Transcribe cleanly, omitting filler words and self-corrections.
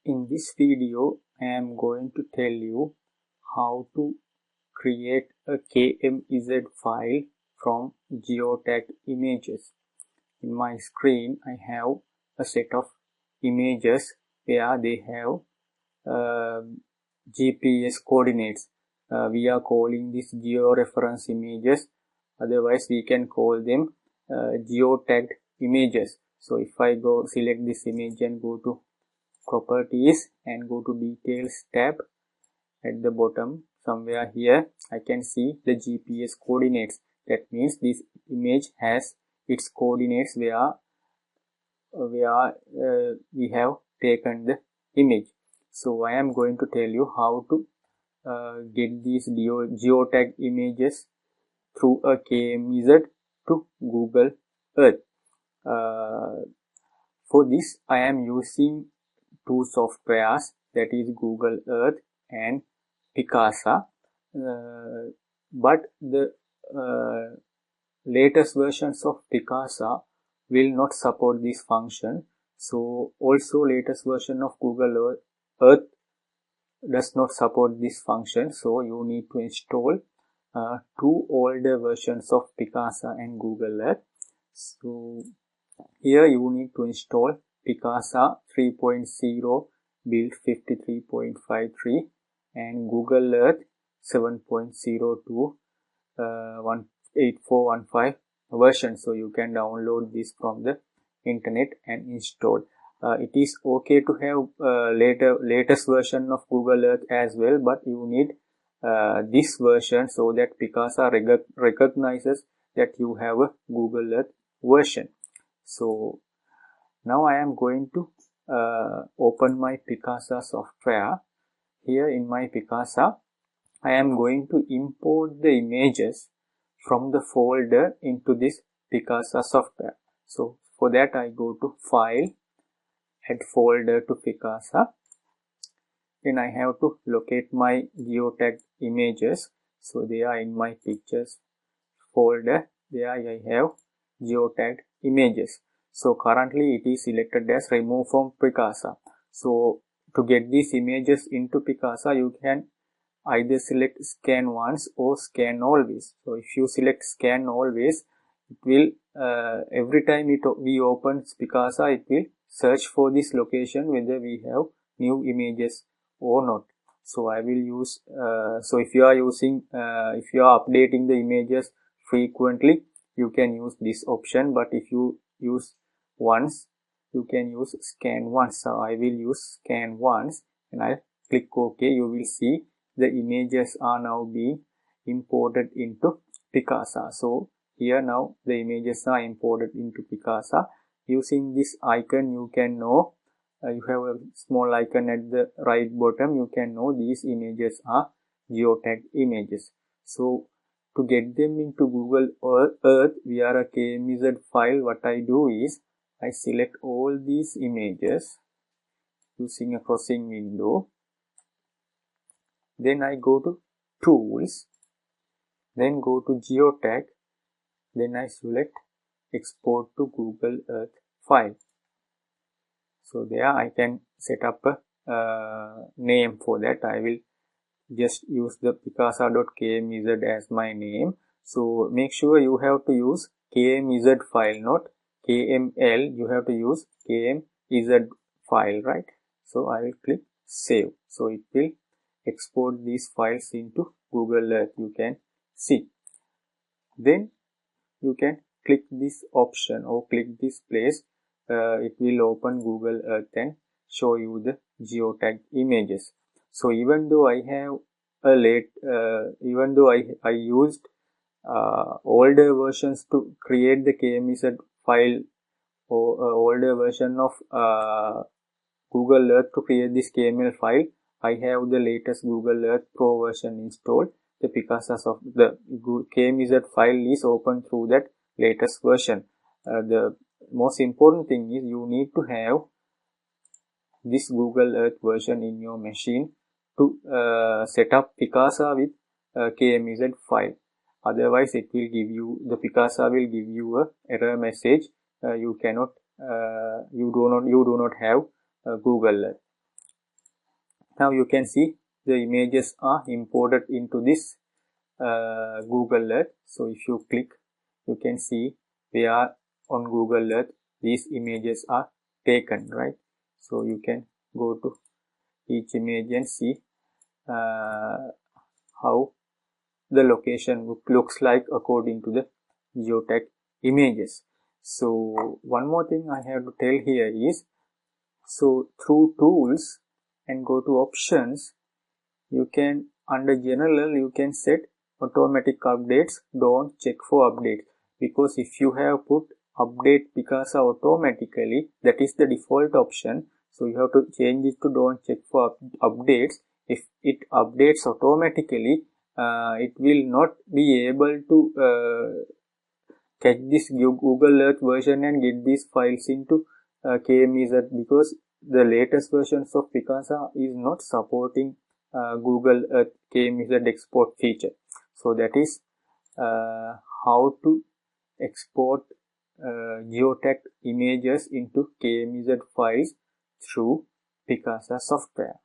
In this video, I am going to tell you how to create a KMZ file from geotagged images. In my screen, I have a set of images where they have GPS coordinates. We are calling this georeference images. Otherwise, we can call them geotagged images. So if I go select this image and go to properties and go to details tab, at the bottom somewhere here I can see the GPS coordinates. That means this image has its coordinates where we have taken the image. So I am going to tell you how to get these geotag images through a KMZ to Google Earth. For this I am using two softwares, that is Google Earth and Picasa, but the latest versions of Picasa will not support this function. So also latest version of Google Earth does not support this function. So you need to install two older versions of Picasa and Google Earth. So here you need to install Picasa 3.0 build 53.53 and Google Earth 7.02 18415 version. So you can download this from the internet and install. It is okay to have latest version of Google Earth as well, but you need this version so that Picasa recognizes that you have a Google Earth version. So now I am going to open my Picasa software. Here in my Picasa, I am going to import the images from the folder into this Picasa software. So for that I go to File, Add Folder to Picasa. Then I have to locate my geotagged images. So they are in my Pictures folder. There I have geotagged images. So currently it is selected as Remove from Picasa. So to get these images into Picasa, you can either select Scan Once or Scan Always. So if you select Scan Always, it will every time we open Picasa, it will search for this location whether we have new images or not. So I will use so if you are updating the images frequently, you can use this option, but if you use once, you can use Scan Once. So I will use Scan Once and I click OK. You will see the images are now being imported into Picasa. So here now the images are imported into Picasa. Using this icon, you can know you have a small icon at the right bottom. You can know these images are geotagged images. So to get them into Google Earth via a KMZ file, what I do is I select all these images using a crossing window. Then I go to Tools, then go to Geotag, then I select Export to Google Earth file. So there I can set up a name for that. I will just use the picasa.kmz as my name. So make sure you have to use KMZ file, not KML. You have to use KMZ file, right? So I will click Save. So it will export these files into Google Earth. You can see. Then you can click this option or click this place. It will open Google Earth and show you the geotagged images. So even though I have even though I used older versions to create the KMZ file or older version of Google Earth to create this KML file, I have the latest Google Earth Pro version installed. The Picasa of the KMZ file is open through that latest version. The most important thing is you need to have this Google Earth version in your machine to set up Picasa with KMZ file. Otherwise, it will give you the Picasa will give you a error message. You do not have Google Earth. Now you can see the images are imported into this Google Earth. So if you click, you can see where on Google Earth these images are taken, right? So you can go to each image and see how the location looks like according to the geotag images. So one more thing I have to tell here is, so through tools and go to options, you can, under general, you can set automatic updates, don't check for updates, because if you have put update Picasa automatically, that is the default option, so you have to change it to don't check for updates. If it updates automatically, it will not be able to catch this Google Earth version and get these files into KMEZ, because the latest versions of Picasa is not supporting Google Earth KMEZ export feature. So that is how to export geotagged images into KMEZ files through Picasa software.